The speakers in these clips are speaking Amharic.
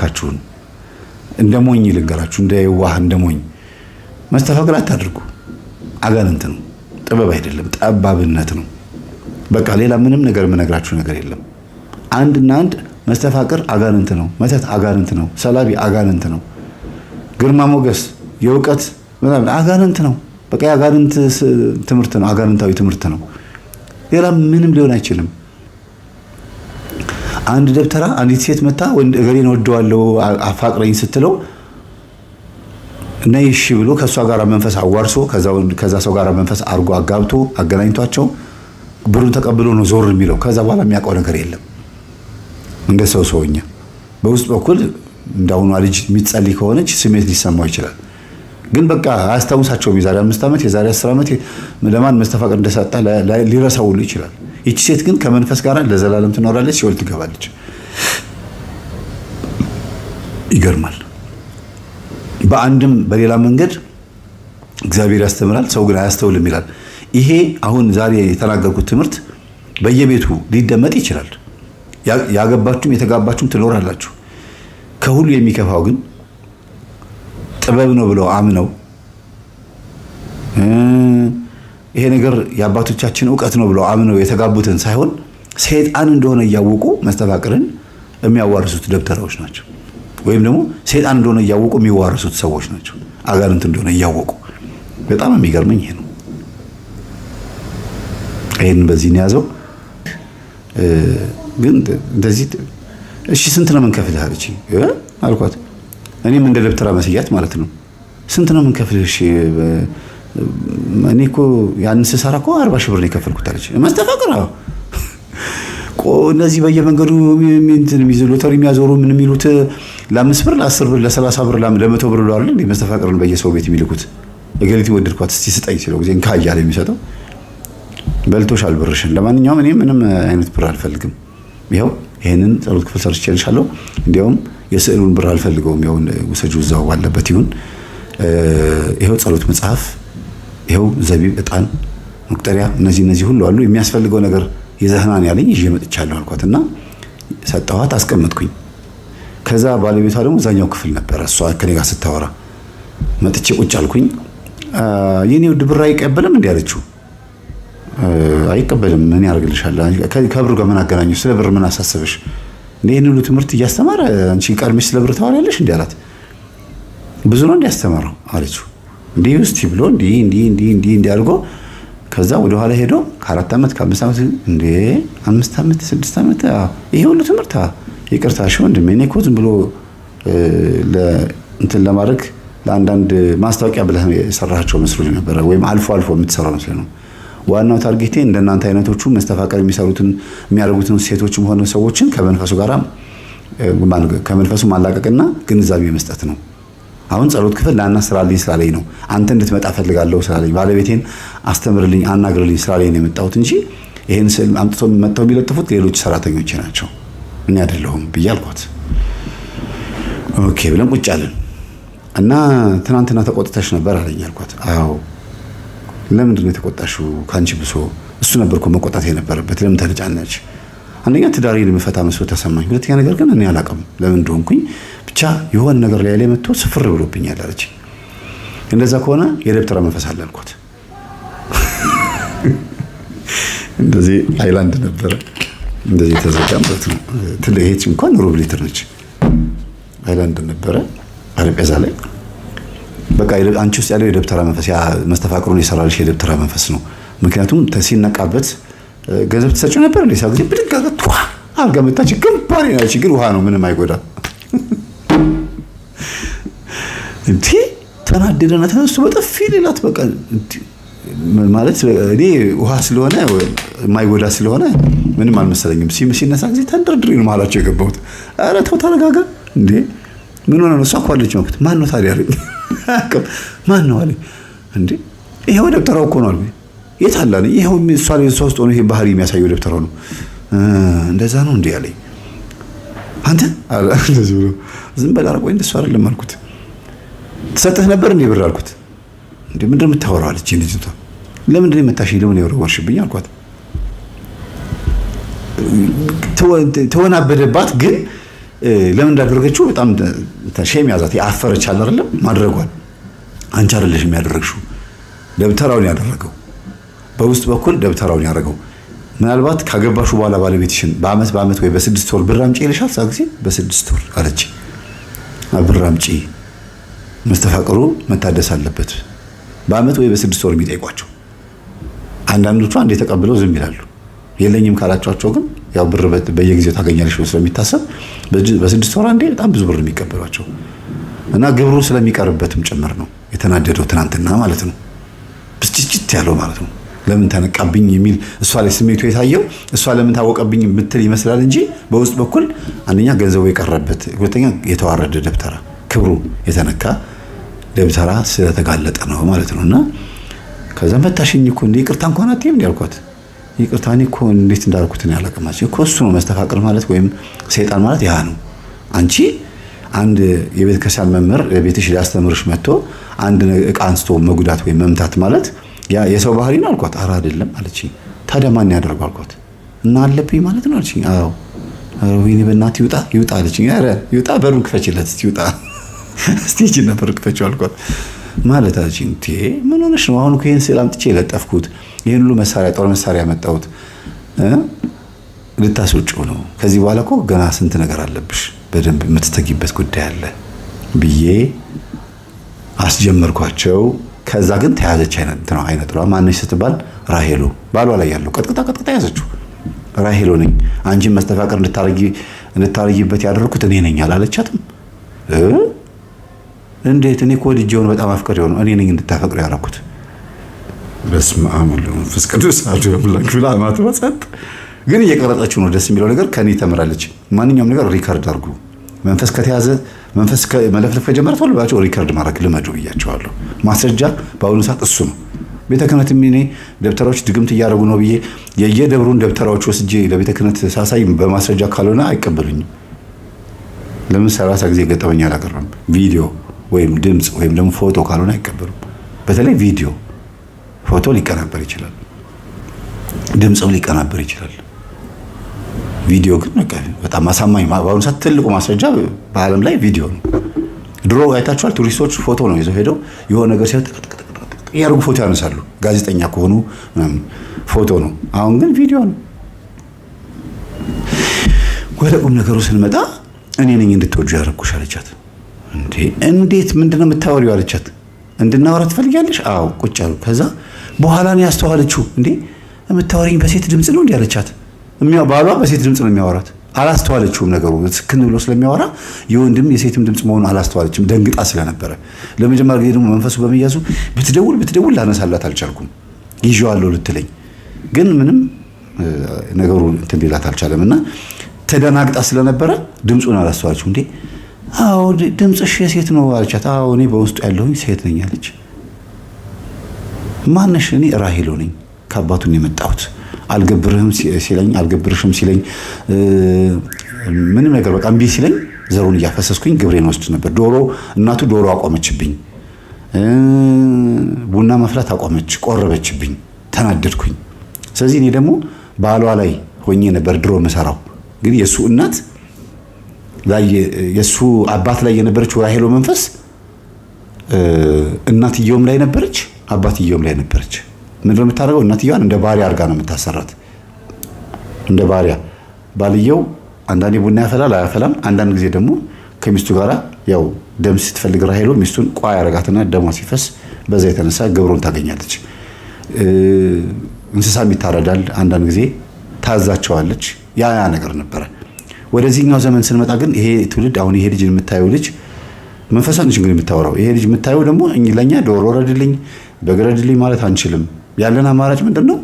ካችሁን እንደሞኝ ልንገራችሁ እንደዋህ እንደሞኝ መስተፋቅር አታድርጉ አጋንንት ነው ጥበብ አይደለም ጠባብነት ነው በቃ ሌላ ምንም ነገር የምነግራችሁ ነገር የለም አንድና አንድ መስተፋቅር አጋንንት ነው መተት አጋንንት ነው ሰላቢ አጋንንት ነው ግርማ ሞገስ የውቀት ምናምን አጋንንት ነው በቃ አጋንንት ትምህርት ነው አጋንንታዊ ትምህርት ነው ሌላ ምንም ሊሆን አይችልም አንድ ደብተራ አንዲት ሴት መጣ ወንድ እገሌን ወደዋለው አፋቅረኝ ስትለው ነይሽ ብሎ ከሷ ጋር መንፈስ አዋርሶ ከዛ ሰው ጋር መንፈስ አርጎ አጋብቶ አገናኝቷቸው ብሩን ተቀብሎ ነው ዞር የሚለው ከዛ በኋላ የሚያውቀው ነገር የለም እንደ ሰውኛ በውስጥ በኩል እንዳውኑ ልጅ የሚጸልይ ከሆነች ስሜት ሊሰማው ይችላል ግን በቃ አያስታውሳቸውም የዛሬ 5 ዓመት የዛሬ 10 ዓመት ለማን መስተፋቅር እንደሰጣ ሊረሳው ይችላል ይቺ ሴት ግን ከመንፈስ ጋር ለዘላለም ትኖራለች ሲወል ትገባለች ይገርማል በአንድም በሌላ መንገድ እግዚአብሔር ያስተምራል ሰው ግን አያስተውልም ይላል ይሄ አሁን ዛሬ የተናገርኩት ትምህርት በየቤቱ ሊደመጥ ይችላል ያገባችሁም የተጋባችሁም ትኖራላችሁ ከሁሉ የሚከፋው ግን ጥበብ ነው ብለው አምነው ይሄ ነገር የአባቶቻችን ዕውቀት ነው ብለው አምነው የተጋቡትን ሳይሆን ሰይጣን እንደሆነ ያወቁ መስተፋቅርን የሚያዋርሱት ደብተራዎች ናቸው ወይም ደግሞ ሰይጣን እንደሆነ ያወቁ የሚዋርሱት ሰዎች ናቸው አጋንንት እንደሆነ ያወቁ በጣም የሚገርመኝ ይሄ ነው ይሄን በዚህ ነው ያዘው ግን እንደዚህ እሺ ስንት ነው መንከፍልህ አለች አልኳት እኔም እንደ ደብተራ መስያት ማለት ነው ስንት ነው መንከፍልህ እሺ እኔ እኮ ያን ስሰራ እኮ 40 ሺህ ብር ነው የከፈልኩት አለች መስተፋቅር እነዚህ በየመንገዱ እንትን ሎተሪ የሚያዞሩ ምን የሚሉት ለ5 ብር ለ10 ብር ለ30 ብር ለ100 ብር አይደል እንዴ መስተፋቅርን በየሰው ቤት የሚልኩት እገሊት ወደድኳት እስቲ ስጠኝ ሲለው ጊዜ እንካያለ የሚሰጠው በልቶሻል ብርሽን ለማንኛውም እኔ ምንም አይነት ብር አልፈልግም ይሄው ይሄንን ጸሎት ክፍል ሰርቼልሻለሁ እንዲያውም የስዕሉን ብር አልፈልገውም ይሁን ወሰጁ እዛው ባለበት ይሁን ይሄው ጸሎት መጽሐፍ ይሄው ዘቢብ እጣን መቁጠሪያ እነዚህ ሁሉ አሉ የሚያስፈልገው ነገር ይዘህናን ያለኝ ይዤ መጥቻለሁ አልኳትና ሰጣኋት አስቀመጥኩኝ ከዛ ባለቤቷ ደግሞ እዛኛው ክፍል ነበር እሷ ከኔ ጋር ስታወራ መጥቼ ቁጭ አልኩኝ የኔ ውድ ብር አይቀበልም እንዴ አለችው አይቀበልም ምን ያርግልሻል ከብሩ ጋር ምን አገናኘው ስለ ብር ምን አሳሰበሽ እንዴ ይሄን ሁሉ ትምህርት እያስተማረ አንቺ ቀርምሽ ስለ ብር ታወራለሽ እንዴ አላት ብዙ ነው እንዲያስተማረው አለችው እንዴ ውስጥ ብሎ እንዴ አድርጎ ከዛ ወደ ኋላ ሄዶ ከ4 ዓመት ከ5 ዓመት እንዴ 5 ዓመት 6 ዓመት ይሄ ሁሉ ትምህርት ይቅርታሽ ወንድሜ እኔ እኮ ዝም ብሎ እንትን ለማድረግ ለአንዳንድ ማስታወቂያ ብለህ የሰራቸው መስሎኝ ነበር ወይም አልፎ የምትሰራው መስሎኝ ነው ዋናው ታርጌቴ እንደናንተ አይነቶቹ መስተፋቅር የሚያደርጉትን ሴቶችም ሆነ ሰዎችን ከመንፈሱ ማላቀቅና ግንዛቤ መስጠት ነው አሁን ጸሎት ክፍል ላና ስራልኝ ስላለኝ ነው አንተ እንድትመጣ ፈልጋለሁ ስላለኝ ባለቤቴን አስተምርልኝ አናግርልኝ ስላለኝ ነው የመጣሁት እንጂ ይሄን ስል አምጥቶ መጥተው የሚለጥፉት ሌሎች ሰራተኞች ናቸው እኔ አይደለሁም ብያልኳት ኦኬ ብለን ቁጭ አለን እና ትናንትና ተቆጥተሽ ነበር አለኝ አልኳት አዎ ለምንድን ነው የተቆጣሽው ካንቺ ብሶ እሱ ነበርኩ መቆጣት የነበረበት ለምን ተጫነች አንደኛ ትዳሬ ለመፈታ መስሎ ተሰማኝ ሁለተኛ ነገር ግን እኔ አላቀም ለምን እንደሆንኩኝ ብቻ የሆነ ነገር ላይ መጥቶ ስፍር ብሎብኛል አለች እንደዛ ከሆነ የደብተራ መንፈስ አለ አልኳት እንደዚህ አይላንድ ነበር እንደዚህ ተዘጋምበት ትለይች እንኳን ሩብ ሊትር ነች አይላንድ ነበር ጠረጴዛ ላይ በቃ አንቺ ውስጥ ያለው የደብተራ መንፈስ ያ መስተፋቅሩን የሰራልሽ የደብተራ መንፈስ ነው ምክንያቱም ተሲነቃበት ገንዘብ ተሰጭው ነበር እንዴ ሳግዚ ብድጋጋቱ አልገመታች ግንባሬ ናች ግን ውሃ ነው ምንም አይጎዳ እንዴ ተናደደና ተነስቶ በጥፊ ሌላት በቃ ማለት እኔ ውሃ ስለሆነ የማይጎዳ ስለሆነ ምንም አልመሰለኝም ሲነሳ ጊዜ ተንደርድሬ ነው ማላቸው የገባሁት ኧረ ተው ተረጋጋ እንዴ ምን ሆነ ነው እሷ እኮ አለች ማለት ማን ነው ታዲያ አለኝ ማን ነው አለኝ እንዴ ይሄው ደብተራው እኮ ነው አለኝ የት አለ አለኝ ይሄው እሷ ላይ እሷ ውስጥ ሆኖ ይሄ ባህሪ የሚያሳየው ደብተራው ነው እንደዛ ነው እንዴ አለኝ አንተ እንደዚህ ብሎ ዝም በል አረቆኝ እንደሱ አይደለም አልኩት ተሰጠህ ነበር እንዴ ብር አልኩት እንዴ ምንድነው የምታወራው አለች ልጅቷ ለምንድነው የመታሽኝ ለምን የወረወርሽብኝ አልኳት ተወናበደባት ግን ለምን እንዳደረገችው በጣም ሼም ያዛት። ያፈረች አለ አይደለም ማድረጓል። አንቺ አይደለሽም ያደረግሽው፣ ደብተራውን ያደረገው በውስጥ በኩል ደብተራውን ያደረገው። ምናልባት ካገባሹ በኋላ ባለቤትሽን በአመት ወይ በ6 ወር ብር አምጪ ይልሻል። ጊዜ በ6 ወር አለች ብር አምጪ፣ መስተፋቅሩ መታደስ አለበት። በአመት ወይ በ6 ወር የሚጠይቋቸው አንዳንዶቹ አንዴ ተቀብለው ዝም ይላሉ። የለኝም ካላቸዋቸው ግን ያው ብር በየጊዜው ታገኛለሽ ስለሚታሰብ በ6 ወር አንዴ በጣም ብዙ ብር የሚቀበሏቸው እና ግብሩ ስለሚቀርበትም ጭምር ነው የተናደደው ትናንትና ማለት ነው። ብስጭት ያለው ማለት ነው። ለምን ተነቃብኝ የሚል እሷ ላይ ስሜቱ የታየው እሷ ለምን ታወቀብኝ ምትል ይመስላል እንጂ በውስጥ በኩል አንደኛ ገንዘቡ የቀረበት፣ ሁለተኛ የተዋረደ ደብተራ፣ ክብሩ የተነካ ደብተራ ስለተጋለጠ ነው ማለት ነውና ከዛ መታሽኝ እኮ እንደ ይቅርታ እንኳን አትይም እንዴ አልኳት። ይቅርታ እኔ እኮ እንዴት እንዳልኩት ነው ያላቀማች እኮ እሱ ነው መስተፋቅር ማለት ወይም ሰይጣን ማለት ያ ነው። አንቺ አንድ የቤተ ክርስቲያን መምህር ቤትሽ ሊያስተምርሽ መጥቶ አንድ ዕቃ አንስቶ መጉዳት ወይም መምታት ማለት ያ የሰው ባህሪ ነው አልኳት። ኧረ አይደለም አለችኝ። ታዲያ ማን ያደርገው አልኳት። እና አለብኝ ማለት ነው አለችኝ። አዎ ወይኔ በእናትህ ይውጣ አለችኝ። ኧረ ይውጣ፣ በሩን ክፈችለት እስቲ ይውጣ እስቲ እቺ ነበር ክፈችው አልኳት። ማለት አለችኝ። ምን ሆነሽ ነው? አሁን እኮ ይሄን ስዕል አምጥቼ የለጠፍኩት ይሄን ሁሉ መሳሪያ ጦር መሳሪያ ያመጣሁት ልታስወጪው ነው። ከዚህ በኋላ እኮ ገና ስንት ነገር አለብሽ፣ በደንብ የምትተጊበት ጉዳይ አለ ብዬ አስጀመርኳቸው። ከዛ ግን ተያዘች። አይነጥሯ ማነች ስትባል ራሄሎ፣ ባሏ ላይ ያለው ቀጥቅጣ ያዘችው። ራሄሎ ነኝ አንቺን መስተፋቅር እንድታረጊበት ያደረኩት እኔ ነኝ አላለቻትም። እንዴት? እኔ እኮ ወድጄው ነው በጣም አፍቅሬው ነው እኔ ነኝ እንድታፈቅረው ያደረኩት። በስመ አብ ወወልድ ወመንፈስ ቅዱስ አሐዱ አምላክ ብላ ማትወጸጥ ግን እየቀረጸችው ነው። ደስ የሚለው ነገር ከኔ ተምራለች። ማንኛውም ነገር ሪከርድ አድርጉ። መንፈስ ከተያዘ መንፈስ መለፍለፍ ከጀመረ ቶሎ ብላችሁ ሪከርድ ማድረግ ልመዱ ብያቸዋለሁ። ማስረጃ በአሁኑ ሰዓት እሱ ነው። ቤተ ክህነት እኔ ደብተራዎች ድግምት እያደረጉ ነው ብዬ የየደብሩን ደብተራዎች ወስጄ ለቤተ ክህነት ሳሳይ በማስረጃ ካልሆነ አይቀበሉኝም። ለምን 30 ጊዜ ገጠመኝ አላቀረም። ቪዲዮ ወይም ድምጽ ወይም ደግሞ ፎቶ ካልሆነ አይቀበሉም። በተለይ ቪዲዮ፣ ፎቶ ሊቀናበር ይችላል፣ ድምጽም ሊቀናበር ይችላል። ቪዲዮ ግን በጣም አሳማኝ በአሁኑ ሰዓት ትልቁ ማስረጃ በዓለም ላይ ቪዲዮ ነው። ድሮ አይታችኋል፣ ቱሪስቶች ፎቶ ነው ይዘው ሄደው የሆነ ነገር ሲያዩት ያርጉ ፎቶ ያነሳሉ። ጋዜጠኛ ከሆኑ ፎቶ ነው። አሁን ግን ቪዲዮ ነው። ወደ ቁም ነገሩ ስንመጣ እኔ ነኝ እንድትወጁ ያደረኩሽ አለቻት። እንዴት ምንድነው የምታወሪው አለቻት። እንድናወራ ትፈልጊያለሽ? አዎ ቁጭ አሉ። ከዛ በኋላ ነው ያስተዋለችው። የምታወሪኝ በሴት ድምጽ ነው እንዴ አለቻት። ባሏ በሴት ድምጽ ነው የሚያወራት። አላስተዋለችውም ነገሩ ስክን ብሎ ስለሚያወራ የወንድም የሴትም ድምጽ መሆኑን አላስተዋለችም፣ ደንግጣ ስለነበረ። ለመጀመሪያ ጊዜ ደግሞ መንፈሱ በመያዙ ብትደውል ላነሳላት አልቻልኩም። ይዤዋለሁ ልትለኝ ግን ምንም ነገሩ እንትን ሊላት አልቻለም እና ተደናግጣ ስለነበረ ድምጹን አላስተዋለችው። አዎ ድምጽሽ የሴት ነው አለቻት። አዎ እኔ በውስጡ ያለሁኝ ሴት ነኝ አለች። ማነሽ? እኔ ራሄሎ ነኝ፣ ከአባቱን የመጣሁት አልገብርሽም ሲለኝ ምንም ነገር በቃ እምቢ ሲለኝ ዘሩን እያፈሰስኩኝ ግብሬን ወስድ ነበር። እናቱ ዶሮ አቆመችብኝ፣ ቡና መፍላት አቆመች፣ ቆረበችብኝ፣ ተናደድኩኝ። ስለዚህ እኔ ደግሞ ባሏ ላይ ሆኜ ነበር ድሮ መሰራው። እንግዲህ የሱ እናት ላይ የሱ አባት ላይ የነበረችው ራሄሎ መንፈስ እናትየውም ላይ ነበረች፣ አባትየውም ላይ ነበረች። ምንድነው የምታደርገው? እናትየዋን እንደ ባሪያ አድርጋ ነው የምታሰራት። እንደ ባሪያ ባልየው አንዳንዴ ቡና ያፈላል አያፈላም። አንዳንድ ጊዜ ደግሞ ከሚስቱ ጋራ ያው ደም ስትፈልግ ራሄሎ ሚስቱን ቋ ያረጋትና ደሟ ሲፈስ በዛ የተነሳ ግብሩን ታገኛለች። እንስሳም ይታረዳል። አንዳንድ ጊዜ ታዛቸዋለች። ያ ነገር ነበረ። ወደዚህኛው ዘመን ስንመጣ ግን ይሄ ትውልድ አሁን ይሄ ልጅ የምታየው ልጅ መንፈሳን ልጅ እንግዲህ የምታወራው ይሄ ልጅ የምታየው ደግሞ ለኛ ዶሮ ረድልኝ በግረድልኝ ማለት አንችልም። ያለን አማራጭ ምንድነው?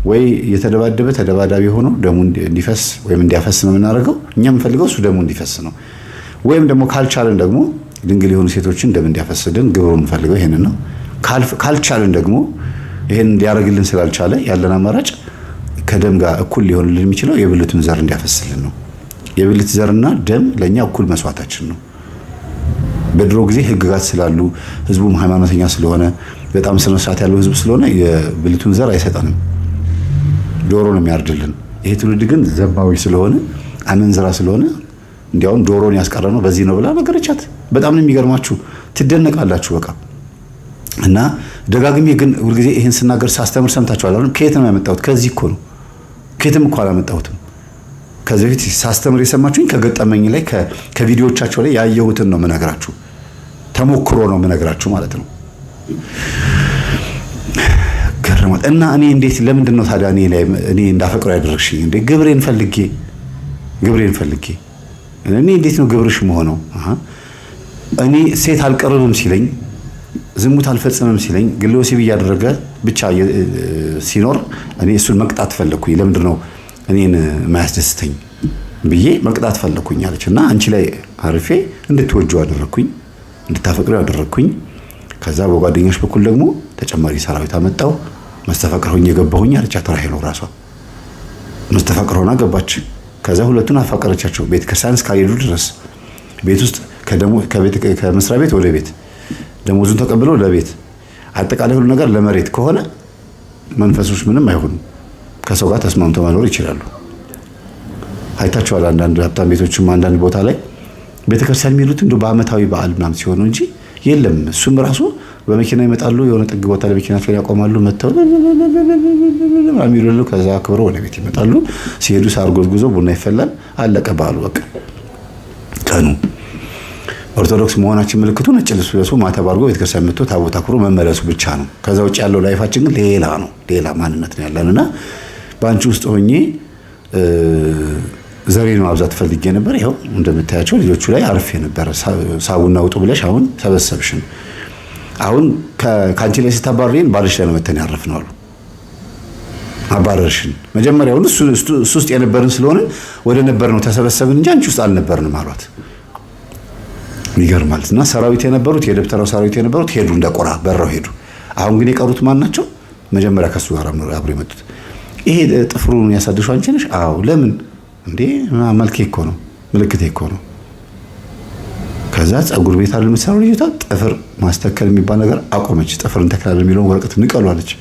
ወይ የተደባደበ ተደባዳቢ ሆኖ ደሙ እንዲፈስ ወይም እንዲያፈስ ነው የምናደርገው። እኛ የምንፈልገው እሱ ደሙ እንዲፈስ ነው። ወይም ደግሞ ካልቻለን ደግሞ ድንግል የሆኑ ሴቶችን ደም እንዲያፈስልን ግብሩ የምንፈልገው ይሄንን ነው። ካልቻለን ደግሞ ይሄን እንዲያደርግልን ስላልቻለ ያለን አማራጭ ከደም ጋር እኩል ሊሆንልን የሚችለው የብልቱን ዘር እንዲያፈስልን ነው። የብልት ዘርና ደም ለኛ እኩል መስዋዕታችን ነው። በድሮ ጊዜ ህግጋት ስላሉ ህዝቡም ሃይማኖተኛ ስለሆነ በጣም ስነ ስርዓት ያለው ህዝብ ስለሆነ የብልቱን ዘር አይሰጠንም፣ ዶሮ ነው የሚያርድልን። ይሄ ትውልድ ግን ዘማዊ ስለሆነ አመንዝራ ስለሆነ እንዲያውም ዶሮን ያስቀረ ነው በዚህ ነው ብላ ነገረቻት። በጣም ነው የሚገርማችሁ፣ ትደነቃላችሁ በቃ። እና ደጋግሜ ግን ሁልጊዜ ይህን ስናገር ሳስተምር ሰምታችኋል። አሁን ከየት ነው ያመጣሁት? ከዚህ እኮ ነው። ከየትም እኮ አላመጣሁትም። ከዚህ በፊት ሳስተምር የሰማችሁኝ ከገጠመኝ ላይ ከቪዲዮዎቻቸው ላይ ያየሁትን ነው የምነግራችሁ። ተሞክሮ ነው የምነግራችሁ ማለት ነው። ገረማት እና እኔ እንዴት ለምንድን ነው ታዲያ እኔ እንዳፈቅረው ያደረግሽኝ እንዴ? ግብሬን ፈልጌ እኔ እንዴት ነው ግብርሽ መሆነው? እኔ ሴት አልቀርብም ሲለኝ፣ ዝሙት አልፈጽምም ሲለኝ፣ ግለ ወሲብ እያደረገ ብቻ ሲኖር እኔ እሱን መቅጣት ፈለኩኝ። ለምንድን ነው እኔን ማያስደስተኝ ብዬ መቅጣት ፈለኩኝ አለች። እና አንቺ ላይ አርፌ እንድትወጂው አደረኩኝ፣ እንድታፈቅረው አደረኩኝ። ከዛ በጓደኞች በኩል ደግሞ ተጨማሪ ሰራዊት አመጣው። መስተፋቅር ሆኜ ገባሁኝ አለቻት። ራሄል ነው ራሷ መስተፋቅር ሆና ገባች። ከዛ ሁለቱን አፋቀረቻቸው ቤተ ክርስቲያን እስካልሄዱ ድረስ። ቤት ውስጥ ከመስሪያ ቤት ወደ ቤት፣ ደሞዙን ተቀብለው ለቤት፣ አጠቃላይ ሁሉ ነገር ለመሬት ከሆነ መንፈሶች ምንም አይሆኑም። ከሰው ጋር ተስማምተው መኖር ይችላሉ። አይታችኋል። አንዳንድ ሀብታም ቤቶችም አንዳንድ ቦታ ላይ ቤተክርስቲያን የሚሉት እንደው በአመታዊ በዓል ምናምን ሲሆኑ እንጂ የለም። እሱም ራሱ በመኪና ይመጣሉ፣ የሆነ ጥግ ቦታ ለመኪናቸው ያቆማሉ፣ መተው የሚሉሉ፣ ከዛ አክብረው ወደ ቤት ይመጣሉ። ሲሄዱ ሳር ጎዝጉዞ ቡና ይፈላል፣ አለቀ በዓሉ በቃ ቀኑ። ኦርቶዶክስ መሆናችን ምልክቱ ነጭ ልብስ ለብሶ ማተብ አድርጎ ቤተክርስቲያን መጥቶ ታቦት አክብሮ መመለሱ ብቻ ነው። ከዛ ውጭ ያለው ላይፋችን ግን ሌላ ነው፣ ሌላ ማንነት ነው ያለንና በአንቺ ውስጥ ሆኜ ዘሬን ማብዛት ፈልጌ ነበር። ይኸው እንደምታያቸው ልጆቹ ላይ አርፌ ነበር። ሳቡና ውጡ ብለሽ አሁን ሰበሰብሽን። አሁን ከአንቺ ላይ ስታባርሪን ባልሽ ላይ ነው መተን ያረፍነው አሉ። አባረርሽን። መጀመሪያውን እሱ ውስጥ የነበርን ስለሆነ ወደ ነበር ነው ተሰበሰብን እንጂ አንቺ ውስጥ አልነበርንም አሏት። ይገርማል። እና ሰራዊት የነበሩት የደብተራው ሰራዊት የነበሩት ሄዱ፣ እንደቆራ በረው ሄዱ። አሁን ግን የቀሩት ማን ናቸው? መጀመሪያ ከሱ ጋር አብሮ የመጡት። ይሄ ጥፍሩን ያሳደሽው አንቺ ነሽ? አዎ። ለምን እንዴ? መልኬ እኮ ነው፣ ምልክቴ እኮ ነው። ከዛ ፀጉር ቤት አይደል የምትሰራው ልጅቷ፣ ጥፍር ማስተከል የሚባል ነገር አቆመች። ጥፍርን ተከላለ የሚለውን ወረቀት ንቀሉ አለች።